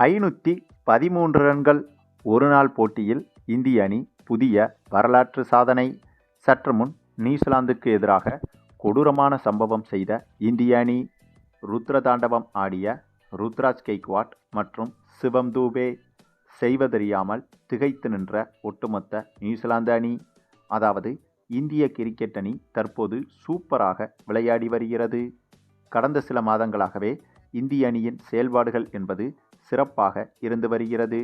513 ரன்கள் ஒருநாள் போட்டியில் இந்திய அணி புதிய வரலாற்று சாதனை. சற்று முன் நியூசிலாந்துக்கு எதிராக கொடூரமான சம்பவம் செய்த இந்திய அணி. ருத்ரதாண்டவம் ஆடிய ருத்ராஜ் கெய்க்வாட் மற்றும் சிவம் தூபே. செய்வதறியாமல் திகைத்து நின்ற ஒட்டுமொத்த நியூசிலாந்து அணி. அதாவது இந்திய கிரிக்கெட் அணி தற்போது சூப்பராக விளையாடி வருகிறது. கடந்த சில மாதங்களாகவே இந்திய அணியின் செயல்பாடுகள் என்பது சிறப்பாக இருந்து வருகிறது.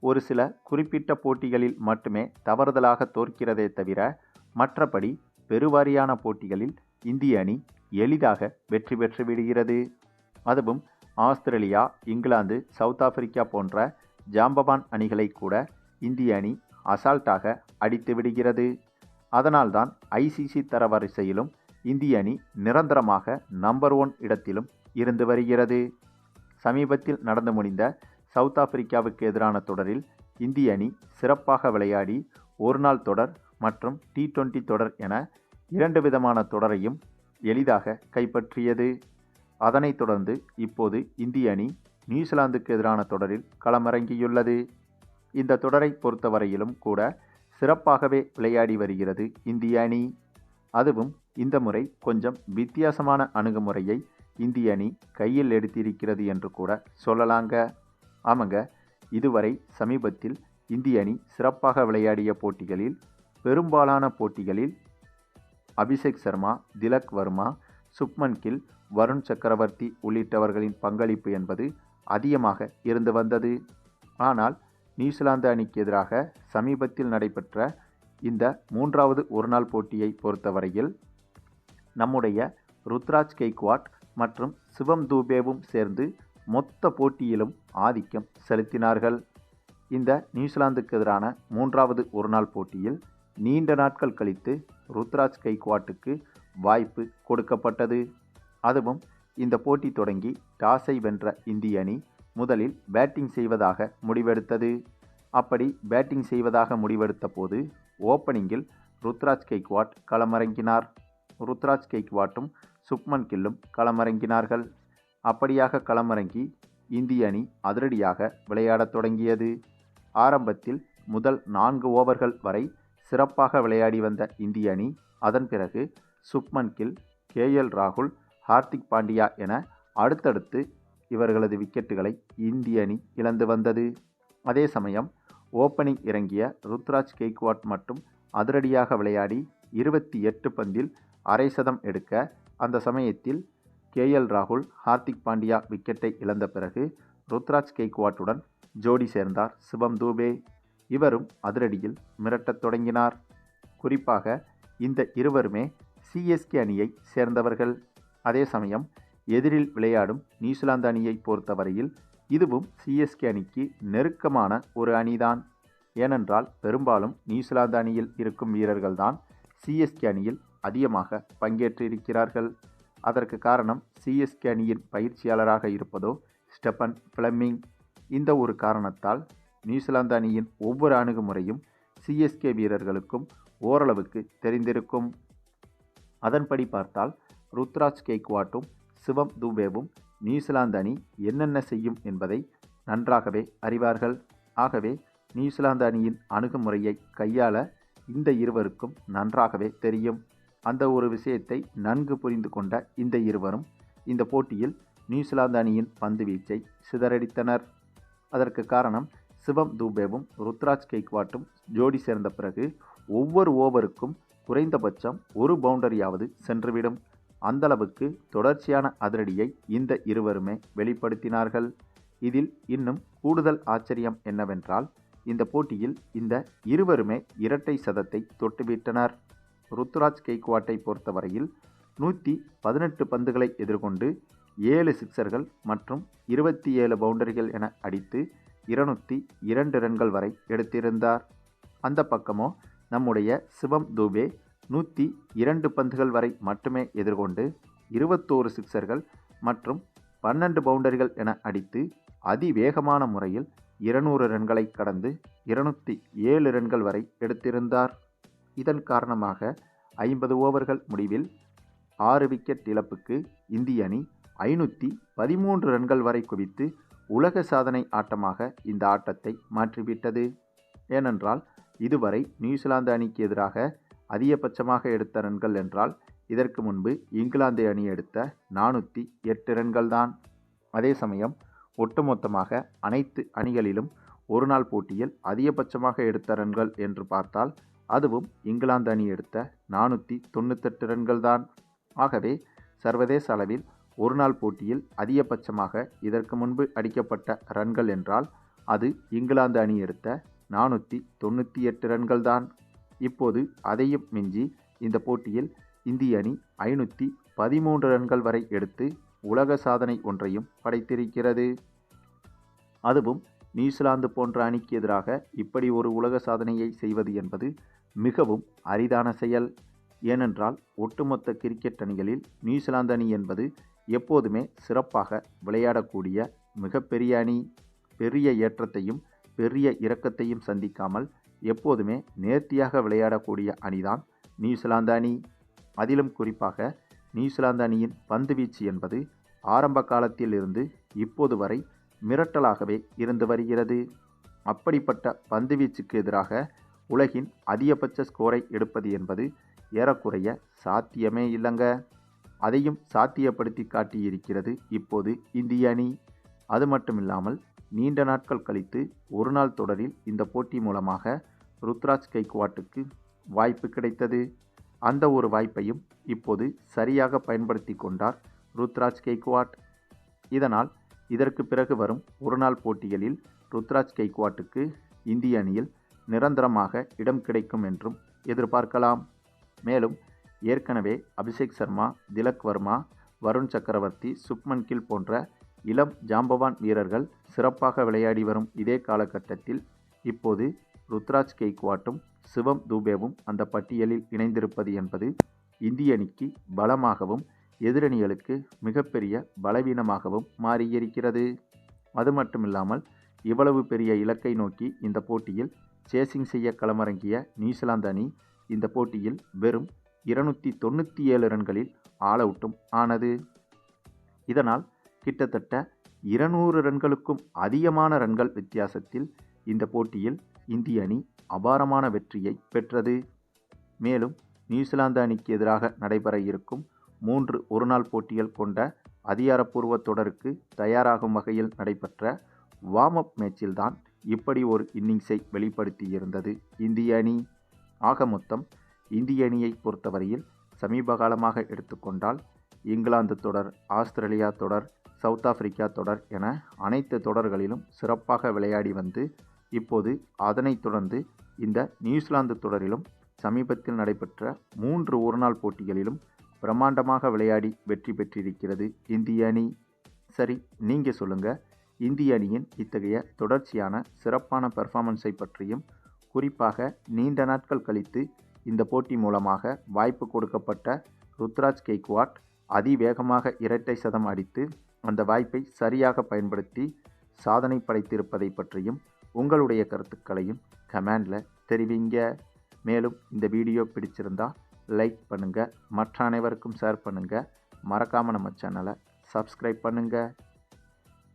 ஒரு சில குறிப்பிட்ட போட்டிகளில் மட்டுமே தவறுதலாக தோற்கிறதே தவிர மற்றபடி பெருவாரியான போட்டிகளில் இந்திய அணி எளிதாக வெற்றி பெற்று விடுகிறது. அதுவும் ஆஸ்திரேலியா, இங்கிலாந்து, சவுத் ஆப்பிரிக்கா போன்ற ஜாம்பவான் அணிகளை கூட இந்திய அணி அசால்ட்டாக அடித்து விடுகிறது. அதனால்தான் ஐசிசி தரவரிசையிலும் இந்திய அணி நிரந்தரமாக நம்பர் 1 இடத்திலும் இருந்து வருகிறது. சமீபத்தில் நடந்து முடிந்த சவுத் ஆப்பிரிக்காவுக்கு எதிரான தொடரில் இந்திய அணி சிறப்பாக விளையாடி ஒருநாள் தொடர் மற்றும் T20 தொடர் என 2 விதமான தொடரையும் எளிதாக கைப்பற்றியது. அதனைத் தொடர்ந்து இப்போது இந்திய அணி நியூசிலாந்துக்கு எதிரான தொடரில் களமிறங்கியுள்ளது. இந்த தொடரை பொறுத்தவரையிலும் கூட சிறப்பாகவே விளையாடி வருகிறது இந்திய அணி. அதுவும் இந்த முறை கொஞ்சம் வித்தியாசமான அணுகுமுறையை இந்திய அணி கையில் எடுத்திருக்கிறது என்று கூட சொல்லலாங்க. ஆமாங்க, இதுவரை சமீபத்தில் இந்திய அணி சிறப்பாக விளையாடிய போட்டிகளில் பெரும்பாலான போட்டிகளில் அபிஷேக் சர்மா, திலக் வர்மா, சுப்மன் கில், வருண் சக்கரவர்த்தி உள்ளிட்டவர்களின் பங்களிப்பு என்பது அதிகமாக இருந்து வந்தது. ஆனால் நியூசிலாந்து அணிக்கு எதிராக சமீபத்தில் நடைபெற்ற இந்த 3வது ஒருநாள் போட்டியை பொறுத்தவரையில் நம்முடைய ருத்ராஜ் கெய்க்வாட் மற்றும் சிவம் தூபேவும் சேர்ந்து மொத்த போட்டியிலும் ஆதிக்கம் செலுத்தினார்கள். இந்த நியூசிலாந்துக்கு எதிரான 3வது ஒருநாள் போட்டியில் நீண்ட நாட்கள் கழித்து ருத்ராஜ் கெய்க்வாட்டுக்கு வாய்ப்பு கொடுக்கப்பட்டது. அதுவும் இந்த போட்டி தொடங்கி டாஸை வென்ற இந்திய அணி முதலில் பேட்டிங் செய்வதாக முடிவெடுத்தது. அப்படி பேட்டிங் செய்வதாக முடிவெடுத்த போது ஓப்பனிங்கில் ருத்ராஜ் கெய்க்வாட் களமிறங்கினார். ருத்ராஜ் கெய்க்வாட்டும் சுப்மன் கில்லும் களமிறங்கினார்கள். அப்படியாக களமிறங்கி இந்திய அணி அதிரடியாக விளையாடத் தொடங்கியது. ஆரம்பத்தில் முதல் 4 ஓவர்கள் வரை சிறப்பாக விளையாடி வந்த இந்திய அணி அதன் பிறகு சுப்மன் கில், KL ராகுல், ஹார்திக் பாண்டியா என அடுத்தடுத்து இவர்களது விக்கெட்டுகளை இந்திய அணி இழந்து வந்தது. அதே சமயம் ஓப்பனிங் இறங்கிய ருத்ராஜ் கெய்க்வாட் மட்டும் அதிரடியாக விளையாடி 28 பந்தில் அரை சதம் எடுக்க, அந்த சமயத்தில் KL ராகுல், ஹார்திக் பாண்டியா விக்கெட்டை இழந்த பிறகு ருத்ராஜ் கெய்க்வாட்டுடன் ஜோடி சேர்ந்தார் சிவம் தூபே. இவரும் அதிரடியில் மிரட்டத் தொடங்கினார். குறிப்பாக இந்த இருவருமே CSK அணியை சேர்ந்தவர்கள். அதே சமயம் எதிரில் விளையாடும் நியூசிலாந்து அணியை பொறுத்தவரையில் இதுவும் CSK அணிக்கு நெருக்கமான ஒரு அணிதான். ஏனென்றால் பெரும்பாலும் நியூசிலாந்து அணியில் இருக்கும் வீரர்கள்தான் CSK அணியில் அதிகமாக பங்கேற்றிருக்கிறார்கள். அதற்கு காரணம் CSK அணியின் பயிற்சியாளராக இருப்பதோ ஸ்டெபன் ஃப்ளெமிங். இந்த ஒரு காரணத்தால் நியூசிலாந்து அணியின் ஒவ்வொரு அணுகுமுறையும் CSK வீரர்களுக்கும் ஓரளவுக்கு தெரிந்திருக்கும். அதன்படி பார்த்தால் ருத்ராஜ் கெய்க்வாட்டும் சிவம் தூபேவும் நியூசிலாந்து அணி என்னென்ன செய்யும் என்பதை நன்றாகவே அறிவார்கள். ஆகவே நியூசிலாந்து அணியின் அணுகுமுறையை கையாள இந்த இருவருக்கும் நன்றாகவே தெரியும். அந்த ஒரு விஷயத்தை நன்கு புரிந்து கொண்ட இந்த இருவரும் இந்த போட்டியில் நியூசிலாந்து அணியின் பந்து வீச்சை சிதறடித்தனர். அதற்கு காரணம் சிவம் தூபேவும் ருத்ராஜ் கெய்க்வாட்டும் ஜோடி சேர்ந்த பிறகு ஒவ்வொரு ஓவருக்கும் குறைந்தபட்சம் ஒரு பவுண்டரியாவது சென்றுவிடும். அந்தளவுக்கு தொடர்ச்சியான அதிரடியை இந்த இருவருமே வெளிப்படுத்தினார்கள். இதில் இன்னும் கூடுதல் ஆச்சரியம் என்னவென்றால் இந்த போட்டியில் இந்த இருவருமே இரட்டை சதத்தை தொட்டுவிட்டனர். ருத்ராஜ் கெய்க்வாட்டை பொறுத்தவரையில் 118 பந்துகளை எதிர்கொண்டு 7 சிக்சர்கள் மற்றும் 27 பவுண்டரிகள் என அடித்து 202 ரன்கள் வரை எடுத்திருந்தார். அந்த பக்கமோ நம்முடைய சிவம் தூபே 102 பந்துகள் வரை மட்டுமே எதிர்கொண்டு 21 சிக்சர்கள் மற்றும் 12 பவுண்டரிகள் என அடித்து அதிவேகமான முறையில் 200 ரன்களை கடந்து 207 ரன்கள் வரை எடுத்திருந்தார். இதன் காரணமாக 50 ஓவர்கள் முடிவில் 6 விக்கெட் இழப்புக்கு இந்திய அணி 513 ரன்கள் வரை குவித்து உலக சாதனை ஆட்டமாக இந்த ஆட்டத்தை மாற்றிவிட்டது. ஏனென்றால் இதுவரை நியூசிலாந்து அணிக்கு எதிராக அதிகபட்சமாக எடுத்த ரன்கள் என்றால் இதற்கு முன்பு இங்கிலாந்து அணி எடுத்த 408 ரன்கள் தான். அதே சமயம் ஒட்டுமொத்தமாக அனைத்து அணிகளிலும் ஒருநாள் போட்டியில் அதிகபட்சமாக எடுத்த ரன்கள் என்று பார்த்தால் அதுவும் இங்கிலாந்து அணி எடுத்த 498 ரன்கள் தான். ஆகவே சர்வதேச அளவில் ஒருநாள் போட்டியில் அதிகபட்சமாக இதற்கு முன்பு அடிக்கப்பட்ட ரன்கள் என்றால் அது இங்கிலாந்து அணி எடுத்த 498 ரன்கள் தான். இப்போது அதையும் மிஞ்சி இந்த போட்டியில் இந்திய அணி 513 ரன்கள் வரை எடுத்து உலக சாதனை ஒன்றையும் படைத்திருக்கிறது. அதுவும் நியூசிலாந்து போன்ற அணிக்கு எதிராக இப்படி ஒரு உலக சாதனையை செய்வது என்பது மிகவும் அரிதான செயல். ஏனென்றால் ஒட்டுமொத்த கிரிக்கெட் அணிகளில் நியூசிலாந்து அணி என்பது எப்போதுமே சிறப்பாக விளையாடக்கூடிய மிகப்பெரிய அணி. பெரிய ஏற்றத்தையும் பெரிய இறக்கத்தையும் சந்திக்காமல் எப்போதுமே நேர்த்தியாக விளையாடக்கூடிய அணிதான் நியூசிலாந்து அணி. அதிலும் குறிப்பாக நியூசிலாந்து அணியின் பந்துவீச்சு என்பது ஆரம்ப காலத்தில் இருந்து இப்போது வரை மிரட்டலாகவே இருந்து வருகிறது. அப்படிப்பட்ட பந்துவீச்சுக்கு எதிராக உலகின் அதிகபட்ச ஸ்கோரை எடுப்பது என்பது ஏறக்குறைய சாத்தியமே இல்லைங்க. அதையும் சாத்தியப்படுத்தி காட்டியிருக்கிறது இப்போது இந்திய அணி. அது மட்டுமில்லாமல் நீண்ட நாட்கள் கழித்து ஒரு நாள் தொடரில் இந்த போட்டி மூலமாக ருத்ராஜ் கெய்க்வாட்டுக்கு வாய்ப்பு கிடைத்தது. அந்த ஒரு வாய்ப்பையும் இப்போது சரியாக பயன்படுத்தி கொண்டார் ருத்ராஜ் கெய்க்வாட். இதனால் இதற்கு பிறகு வரும் ஒருநாள் போட்டிகளில் ருத்ராஜ் கெய்க்வாட்டுக்கு இந்திய அணியில் நிரந்தரமாக இடம் கிடைக்கும் என்றும் எதிர்பார்க்கலாம். மேலும் ஏற்கனவே அபிஷேக் சர்மா, திலக் வர்மா, வருண் சக்கரவர்த்தி, சுப்மன் கில் போன்ற இளம் ஜாம்பவான் வீரர்கள் சிறப்பாக விளையாடி வரும் இதே காலகட்டத்தில் இப்போது ருத்ராஜ் கெய்க்வாட்டும் சிவம் தூபேவும் அந்த பட்டியலில் இணைந்திருப்பது என்பது இந்திய அணிக்கு பலமாகவும் எதிரணிகளுக்கு மிகப்பெரிய பலவீனமாகவும் மாறியிருக்கிறது. அது மட்டுமில்லாமல் இவ்வளவு பெரிய இலக்கை நோக்கி இந்த போட்டியில் சேசிங் செய்ய களமிறங்கிய நியூசிலாந்து அணி இந்த போட்டியில் வெறும் 297 ரன்களில் ஆல் அவுட்டும் ஆனது. இதனால் கிட்டத்தட்ட 200 ரன்களுக்கும் அதிகமான ரன்கள் வித்தியாசத்தில் இந்த போட்டியில் இந்திய அணி அபாரமான வெற்றியை பெற்றது. மேலும் நியூசிலாந்து அணிக்கு எதிராக நடைபெற இருக்கும் 3 ஒருநாள் போட்டிகள் கொண்ட அதிகாரப்பூர்வ தொடருக்கு தயாராகும் வகையில் நடைபெற்ற வார்ம் அப் மேட்சில்தான் இப்படி ஒரு இன்னிங்ஸை வெளிப்படுத்தியிருந்தது இந்திய அணி. ஆக மொத்தம் இந்திய அணியை பொறுத்தவரையில் சமீப காலமாக எடுத்துக்கொண்டால் இங்கிலாந்து தொடர், ஆஸ்திரேலியா தொடர், சவுத் ஆப்பிரிக்கா தொடர் என அனைத்து தொடர்களிலும் சிறப்பாக விளையாடி வந்து இப்போது அதனைத் தொடர்ந்து இந்த நியூசிலாந்து தொடரிலும் சமீபத்தில் நடைபெற்ற 3 ஒருநாள் போட்டிகளிலும் பிரம்மாண்டமாக விளையாடி வெற்றி பெற்றிருக்கிறது இந்திய அணி. சரி, நீங்கள் சொல்லுங்கள், இந்திய அணியின் இத்தகைய தொடர்ச்சியான சிறப்பான பெர்ஃபார்மன்ஸை பற்றியும், குறிப்பாக நீண்ட நாட்கள் கழித்து இந்த போட்டி மூலமாக வாய்ப்பு கொடுக்கப்பட்ட ருத்ராஜ் கெய்க்வாட் அதிவேகமாக இரட்டை சதம் அடித்து அந்த வாய்ப்பை சரியாக பயன்படுத்தி சாதனை படைத்திருப்பதை பற்றியும் உங்களுடைய கருத்துக்களையும் கமெண்டில் தெரிவிங்க. மேலும் இந்த வீடியோ பிடிச்சிருந்தா லைக் பண்ணுங்கள், மற்ற அனைவருக்கும் ஷேர் பண்ணுங்கள், மறக்காமல் நம்ம சேனலை சப்ஸ்கிரைப் பண்ணுங்கள்.